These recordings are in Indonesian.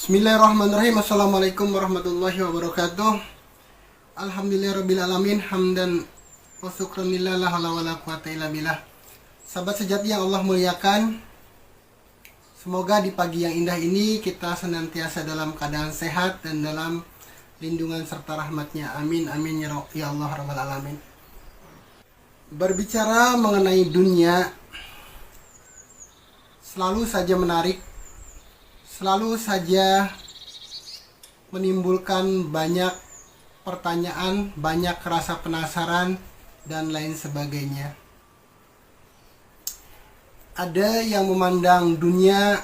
Bismillahirrahmanirrahim. Assalamualaikum warahmatullahi wabarakatuh. Alhamdulillahirrabbilalamin. Hamdan wa syukran lillah la haula wala quwata illa billah. Sahabat sejati yang Allah muliakan, semoga di pagi yang indah ini kita senantiasa dalam keadaan sehat dan dalam lindungan serta rahmatnya. Amin amin ya Allah rabbal alamin. Berbicara mengenai dunia selalu saja menarik, selalu saja menimbulkan banyak pertanyaan, banyak rasa penasaran, dan lain sebagainya. Ada yang memandang dunia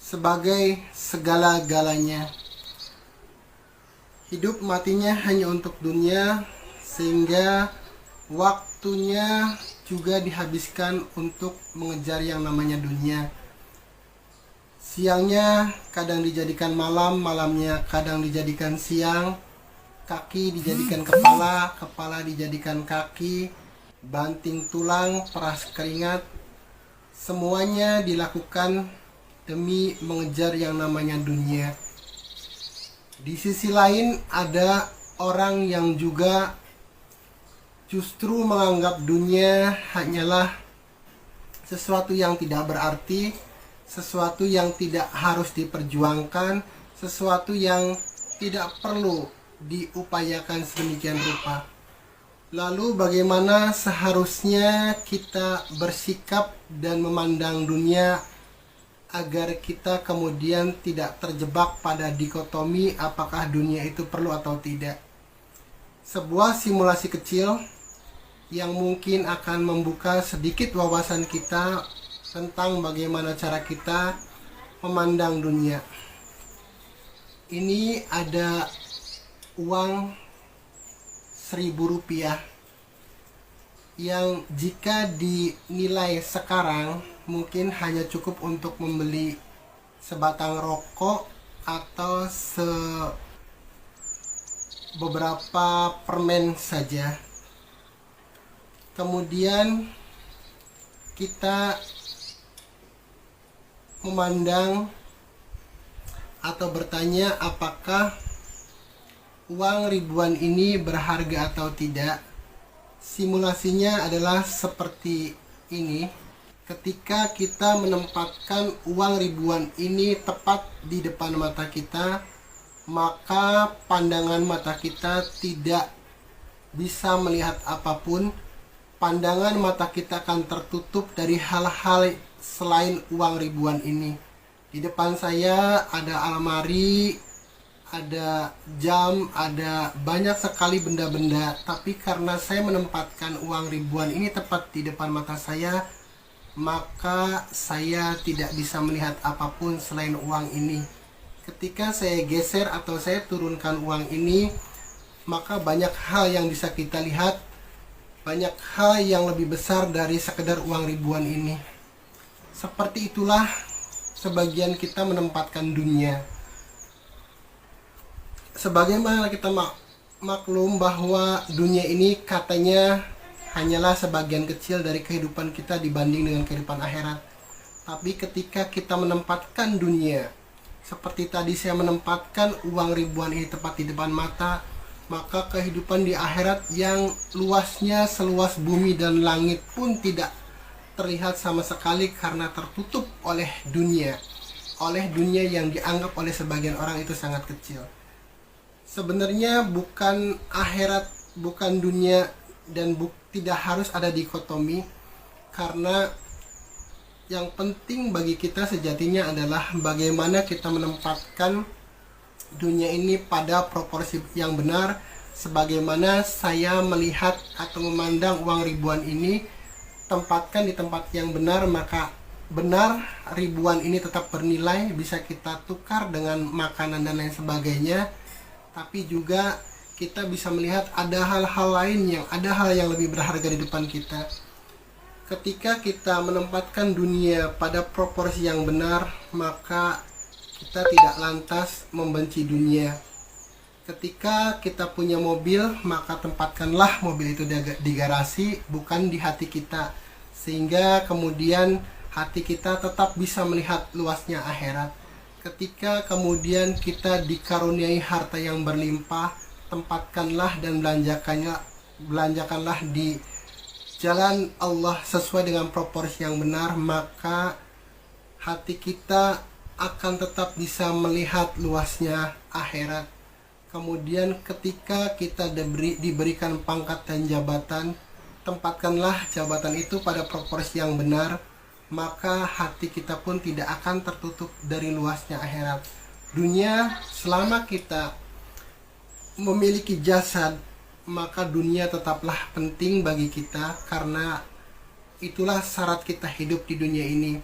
sebagai segala-galanya. Hidup matinya hanya untuk dunia, sehingga waktunya juga dihabiskan untuk mengejar yang namanya dunia. Siangnya kadang dijadikan malam, malamnya kadang dijadikan siang, kaki dijadikan kepala, kepala dijadikan kaki, banting tulang, peras keringat, semuanya dilakukan demi mengejar yang namanya dunia. Di sisi lain ada orang yang juga justru menganggap dunia hanyalah sesuatu yang tidak berarti, sesuatu yang tidak harus diperjuangkan, sesuatu yang tidak perlu diupayakan sedemikian rupa. Lalu bagaimana seharusnya kita bersikap dan memandang dunia agar kita kemudian tidak terjebak pada dikotomi apakah dunia itu perlu atau tidak? Sebuah simulasi kecil yang mungkin akan membuka sedikit wawasan kita tentang bagaimana cara kita memandang dunia. Ini ada uang Rp1.000 yang jika dinilai sekarang mungkin hanya cukup untuk membeli sebatang rokok atau beberapa permen saja. Kemudian kita memandang atau bertanya apakah uang ribuan ini berharga atau tidak. Simulasinya adalah seperti ini. Ketika kita menempatkan uang ribuan ini tepat di depan mata kita, maka pandangan mata kita tidak bisa melihat apapun. Pandangan mata kita akan tertutup dari hal-hal selain uang ribuan ini. Di depan saya ada almari, ada jam, ada banyak sekali benda-benda. Tapi karena saya menempatkan uang ribuan ini tepat di depan mata saya, maka saya tidak bisa melihat apapun selain uang ini. Ketika saya geser atau saya turunkan uang ini, maka banyak hal yang bisa kita lihat, banyak hal yang lebih besar dari sekedar uang ribuan ini. Seperti itulah sebagian kita menempatkan dunia. Sebagaimana kita maklum bahwa dunia ini katanya hanyalah sebagian kecil dari kehidupan kita dibanding dengan kehidupan akhirat. Tapi ketika kita menempatkan dunia, seperti tadi saya menempatkan uang ribuan ini tepat di depan mata, maka kehidupan di akhirat yang luasnya seluas bumi dan langit pun tidak terlihat sama sekali karena tertutup oleh dunia yang dianggap oleh sebagian orang itu sangat kecil. Sebenarnya bukan akhirat, bukan dunia, dan tidak harus ada dikotomi, karena yang penting bagi kita sejatinya adalah bagaimana kita menempatkan dunia ini pada proporsi yang benar. Sebagaimana saya melihat atau memandang uang ribuan ini, tempatkan di tempat yang benar, maka benar ribuan ini tetap bernilai, bisa kita tukar dengan makanan dan lain sebagainya. Tapi juga kita bisa melihat ada hal-hal lain ada hal yang lebih berharga di depan kita. Ketika kita menempatkan dunia pada proporsi yang benar, maka kita tidak lantas membenci dunia. Ketika kita punya mobil, maka tempatkanlah mobil itu di garasi, bukan di hati kita, sehingga kemudian hati kita tetap bisa melihat luasnya akhirat. Ketika kemudian kita dikaruniai harta yang berlimpah, tempatkanlah dan belanjakanlah di jalan Allah sesuai dengan proporsi yang benar, maka hati kita akan tetap bisa melihat luasnya akhirat. Kemudian ketika kita diberikan pangkat dan jabatan, tempatkanlah jabatan itu pada proporsi yang benar, maka hati kita pun tidak akan tertutup dari luasnya akhirat. Dunia, selama kita memiliki jasad, maka dunia tetaplah penting bagi kita, karena itulah syarat kita hidup di dunia ini.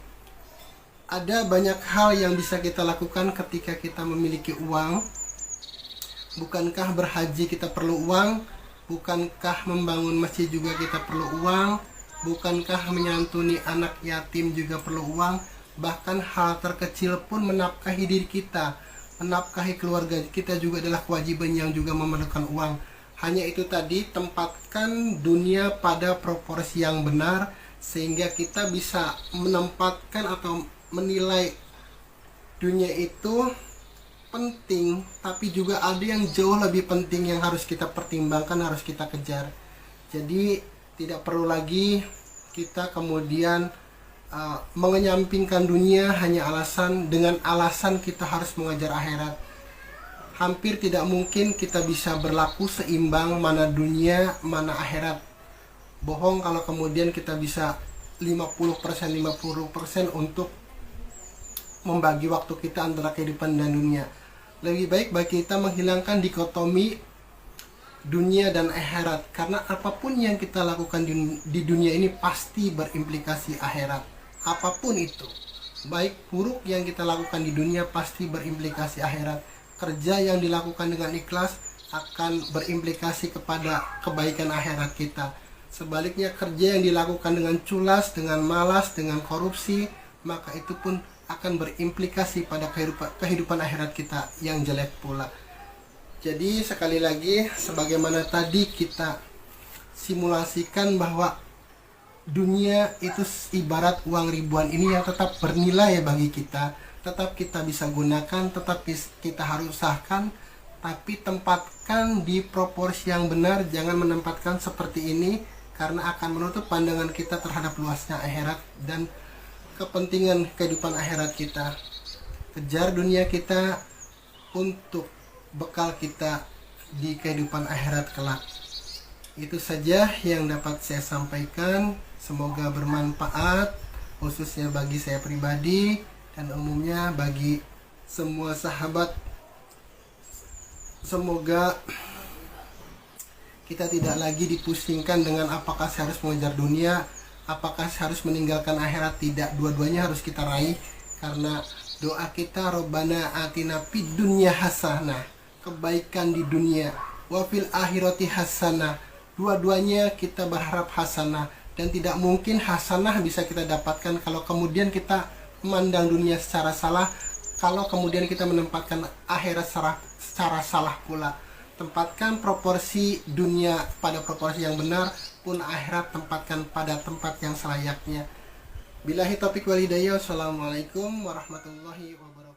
Ada banyak hal yang bisa kita lakukan ketika kita memiliki uang. Bukankah berhaji kita perlu uang? Bukankah membangun masjid juga kita perlu uang? Bukankah menyantuni anak yatim juga perlu uang? Bahkan hal terkecil pun menafkahi diri kita, menafkahi keluarga kita juga adalah kewajiban yang juga memerlukan uang. Hanya itu tadi, tempatkan dunia pada proporsi yang benar, sehingga kita bisa menempatkan atau menilai dunia itu penting, tapi juga ada yang jauh lebih penting yang harus kita pertimbangkan, harus kita kejar. Jadi tidak perlu lagi kita kemudian mengenyampingkan dunia hanya dengan alasan kita harus mengejar akhirat. Hampir tidak mungkin kita bisa berlaku seimbang, mana dunia, mana akhirat. Bohong kalau kemudian kita bisa 50% untuk membagi waktu kita antara kehidupan dan dunia. Lebih baik bagi kita menghilangkan dikotomi dunia dan akhirat, karena apapun yang kita lakukan di dunia ini pasti berimplikasi akhirat. Apapun itu, baik buruk yang kita lakukan di dunia pasti berimplikasi akhirat. Kerja yang dilakukan dengan ikhlas akan berimplikasi kepada kebaikan akhirat kita. Sebaliknya, kerja yang dilakukan dengan culas, dengan malas, dengan korupsi, maka itu pun akan berimplikasi pada kehidupan akhirat kita yang jelek pula. Jadi sekali lagi, sebagaimana tadi kita simulasikan bahwa dunia itu ibarat uang ribuan ini yang tetap bernilai bagi kita, tetap kita bisa gunakan, tetap kita harus usahakan, tapi tempatkan di proporsi yang benar. Jangan menempatkan seperti ini, karena akan menutup pandangan kita terhadap luasnya akhirat dan kepentingan kehidupan akhirat kita. Kejar dunia kita untuk bekal kita di kehidupan akhirat kelak. Itu saja yang dapat saya sampaikan. Semoga bermanfaat, khususnya bagi saya pribadi dan umumnya bagi semua sahabat. Semoga kita tidak lagi dipusingkan dengan apakah saya harus mengejar dunia, apakah saya harus meninggalkan akhirat. Tidak, dua-duanya harus kita raih, karena doa kita Rabbana atina fid dunya hasanah, kebaikan di dunia, wafil akhirati hasanah, dua-duanya kita berharap hasanah, dan tidak mungkin hasanah bisa kita dapatkan kalau kemudian kita memandang dunia secara salah, kalau kemudian kita menempatkan akhirat secara salah pula. Tempatkan proporsi dunia pada proporsi yang benar, pun akhirat tempatkan pada tempat yang selayaknya. Billahi taufiq wal hidayah. Wassalamualaikum warahmatullahi wabarakatuh.